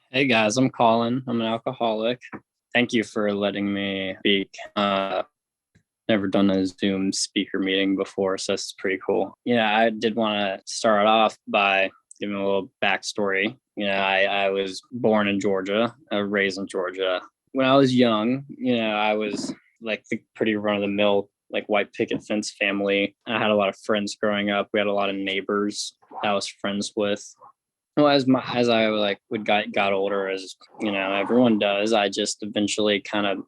Hey guys, I'm Colin. I'm an alcoholic. Thank you for letting me speak. Never done a Zoom speaker meeting before, so it's pretty cool. Yeah, I did want to start off by giving a little backstory. I was born in Georgia, raised in Georgia. When I was young, I was like the pretty run of the mill, like white picket fence family. I had a lot of friends growing up. We had a lot of neighbors that I was friends with. Well, as I like would got older, as everyone does, I just eventually kind of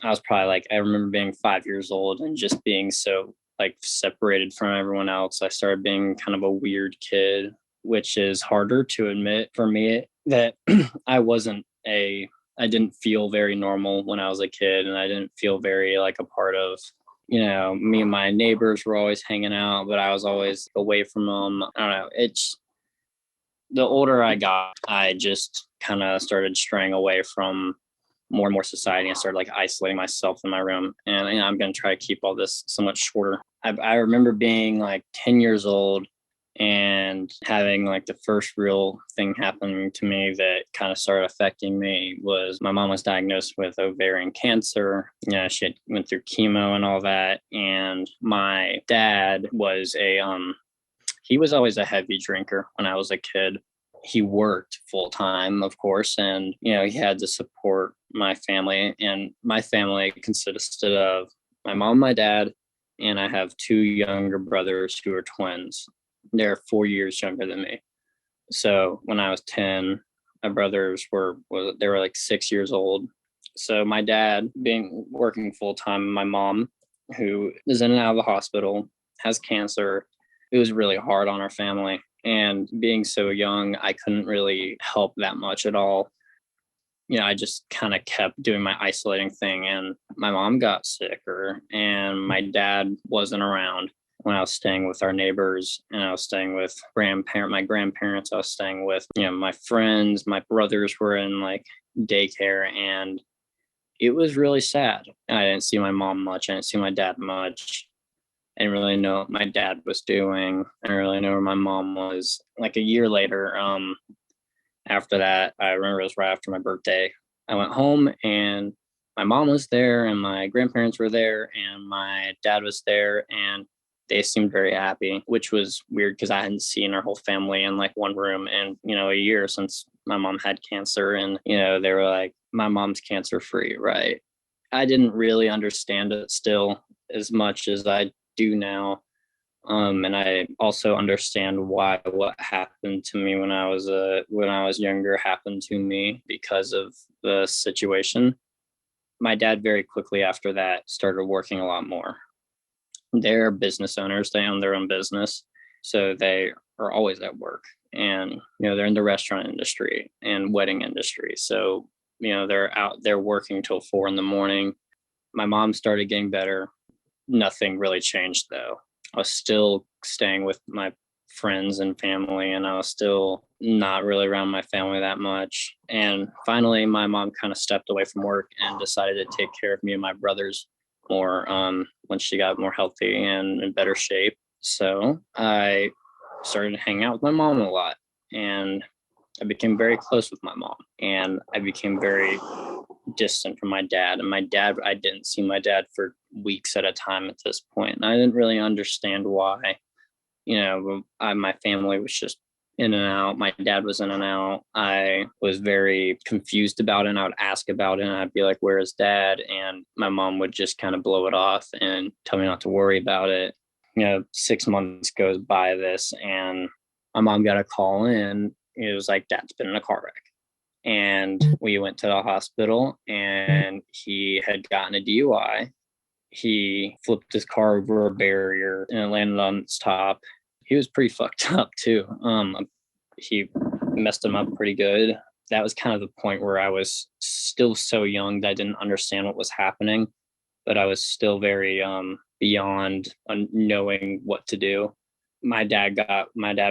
I was probably like I remember being 5 years old and just being so like separated from everyone else. I started being kind of a weird kid, which is harder to admit for me that I didn't feel very normal when I was a kid, and I didn't feel very like a part of me and my neighbors were always hanging out, but I was always away from them. I don't know. It's The older I got, I just kind of started straying away from more and more society and started like isolating myself in my room. And I'm going to try to keep all this somewhat shorter. I remember being like 10 years old and having like the first real thing happening to me that kind of started affecting me was my mom was diagnosed with ovarian cancer. She went through chemo and all that. And my dad was he was always a heavy drinker when I was a kid. He worked full time, of course, and he had to support my family. And my family consisted of my mom, my dad, and I have two younger brothers who are twins. They're 4 years younger than me. So when I was 10, my brothers they were like 6 years old. So my dad being working full time, my mom, who is in and out of the hospital, has cancer. It was really hard on our family. And being so young, I couldn't really help that much at all. I just kind of kept doing my isolating thing. And my mom got sicker, and my dad wasn't around when I was staying with our neighbors, and I was staying with my grandparents. I was staying with, my friends. My brothers were in like daycare, and it was really sad. I didn't see my mom much. I didn't see my dad much. I didn't really know what my dad was doing. I didn't really know where my mom was. Like a year later, after that, I remember it was right after my birthday. I went home and my mom was there and my grandparents were there and my dad was there, and they seemed very happy, which was weird because I hadn't seen our whole family in like one room in, a year since my mom had cancer. And, they were like, my mom's cancer free, right? I didn't really understand it still as much as I do now. And I also understand why what happened to me when I was younger happened to me because of the situation. My dad very quickly after that started working a lot more. They're business owners; they own their own business, so they are always at work. And they're in the restaurant industry and wedding industry, so they're out there working till 4 in the morning. My mom started getting better. Nothing really changed though. I was still staying with my friends and family, and I was still not really around my family that much. And finally, my mom kind of stepped away from work and decided to take care of me and my brothers more when she got more healthy and in better shape. So I started hanging out with my mom a lot, and I became very close with my mom, and I became very distant from my dad. And I didn't see my dad for weeks at a time at this point. And I didn't really understand why. My family was just in and out. My dad was in and out. I was very confused about it. And I would ask about it, and I'd be like, "Where is dad?" And my mom would just kind of blow it off and tell me not to worry about it. 6 months goes by this, and my mom got a call in. It was like, "Dad's been in a car wreck." And we went to the hospital, and he had gotten a DUI. He flipped his car over a barrier and it landed on its top. He was pretty fucked up too. He messed him up pretty good. That was kind of the point where I was still so young that I didn't understand what was happening, but I was still very beyond knowing what to do. My dad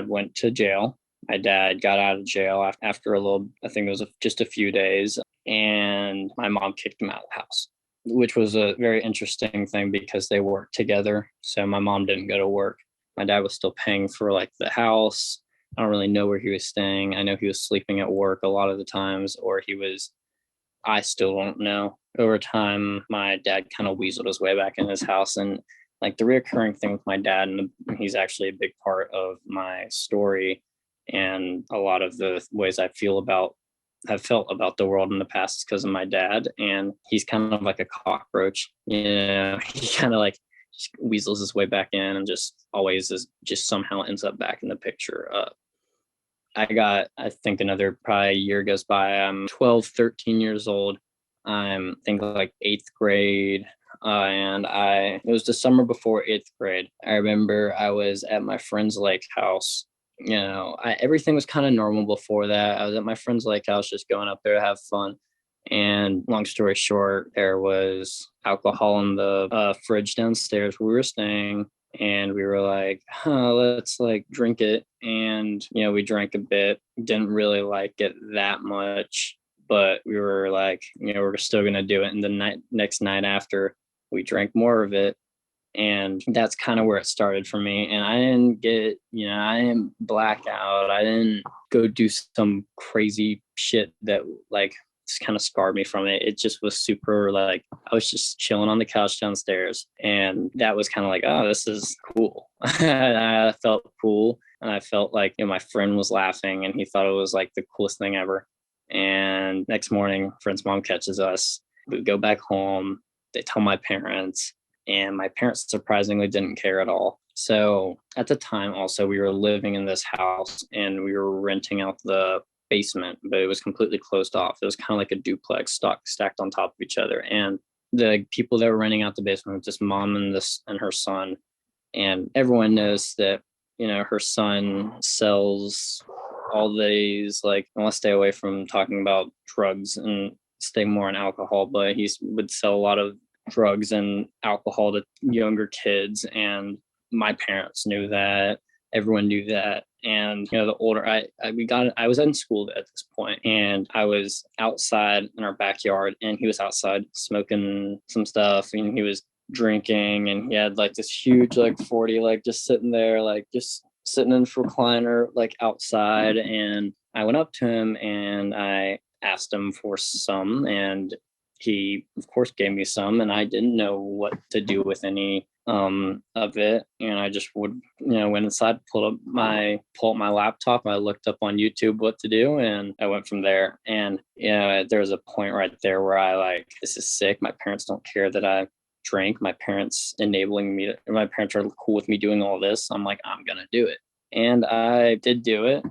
went to jail. My dad got out of jail after a little, I think it was just a few days, and my mom kicked him out of the house, which was a very interesting thing because they worked together. So my mom didn't go to work. My dad was still paying for like the house. I don't really know where he was staying. I know he was sleeping at work a lot of the times, or I still don't know. Over time, my dad kind of weaseled his way back in his house. And like the reoccurring thing with my dad, and he's actually a big part of my story and a lot of the ways have felt about the world in the past because of my dad. And he's kind of like a cockroach. He kind of like just weasels his way back in and just somehow ends up back in the picture. I think another probably a year goes by. I'm 12, 13 years old. I'm think like eighth grade. It was the summer before eighth grade. I remember I was at my friend's lake house. Everything was kind of normal before that. I was at my friend's lake house, just going up there to have fun. And long story short, there was alcohol in the fridge downstairs where we were staying. And we were like, let's like drink it. And, we drank a bit, didn't really like it that much, but we were like, we're still going to do it. And the next night after, we drank more of it. And that's kind of where it started for me. And I didn't black out. I didn't go do some crazy shit that like just kind of scarred me from it. It just was super like, I was just chilling on the couch downstairs. And that was kind of like, oh, this is cool. I felt cool. And I felt like, my friend was laughing and he thought it was like the coolest thing ever. And next morning, friend's mom catches us. We go back home. They tell my parents. And my parents surprisingly didn't care at all. So at the time also, we were living in this house and we were renting out the basement, but it was completely closed off. It was kind of like a duplex stacked on top of each other. And the people that were renting out the basement was just mom and her son. And everyone knows that, her son sells all these, like, I want to stay away from talking about drugs and stay more on alcohol, but he would sell a lot of drugs and alcohol to younger kids. And my parents knew that. Everyone knew that. And, the older I was in school at this point, and I was outside in our backyard, and he was outside smoking some stuff, and he was drinking, and he had like this huge, like 40, like just sitting there, like just sitting in his recliner, like outside. And I went up to him and I asked him for some, and he of course gave me some, and I didn't know what to do with any of it. And I just went inside, pull up my laptop. I looked up on YouTube what to do, and I went from there. And there was a point right there where I like, this is sick. My parents don't care that I drank. My parents my parents are cool with me doing all this. I'm like, I'm gonna do it. And I did do it.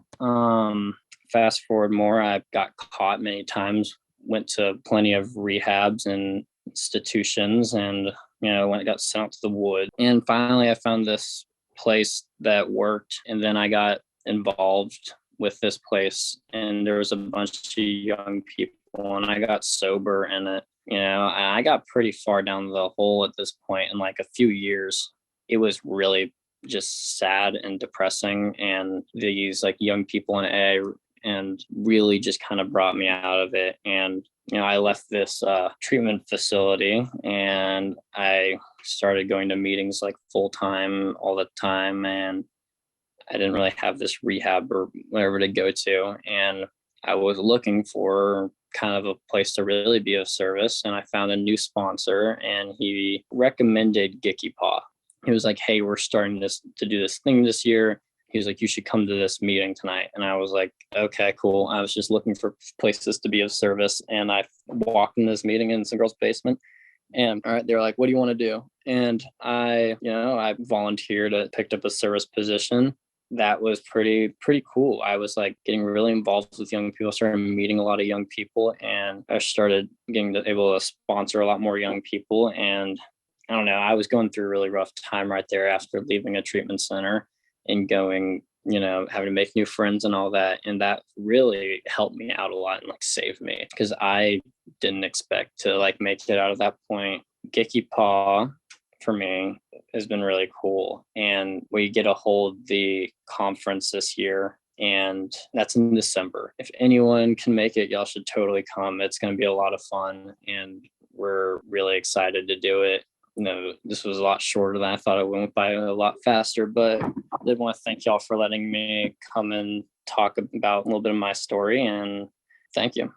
Fast forward more, I got caught many times, went to plenty of rehabs and institutions, and when I got sent out to the woods. And finally I found this place that worked, and then I got involved with this place, and there was a bunch of young people, and I got sober in it. I got pretty far down the hole at this point in like a few years. It was really just sad and depressing, and these like young people in AA and really just kind of brought me out of it. And I left this treatment facility, and I started going to meetings like full time all the time, and I didn't really have this rehab or whatever to go to. And I was looking for kind of a place to really be of service, and I found a new sponsor, and he recommended GCYPAA. He was like, hey, we're starting to do this thing this year. He was like, you should come to this meeting tonight. And I was like, okay, cool. I was just looking for places to be of service. And I walked in this meeting in some girl's basement. And all right, they're like, what do you want to do? And I volunteered, picked up a service position. That was pretty cool. I was like getting really involved with young people, started meeting a lot of young people, and I started able to sponsor a lot more young people. And I don't know, I was going through a really rough time right there after leaving a treatment center and going, having to make new friends and all that. And that really helped me out a lot and like saved me, because I didn't expect to like make it out of that point. GCYPAA for me has been really cool. And we get a hold the conference this year, and that's in December. If anyone can make it, y'all should totally come. It's going to be a lot of fun, and we're really excited to do it. No, this was a lot shorter than I thought. It went by a lot faster, but I did want to thank y'all for letting me come and talk about a little bit of my story, and thank you.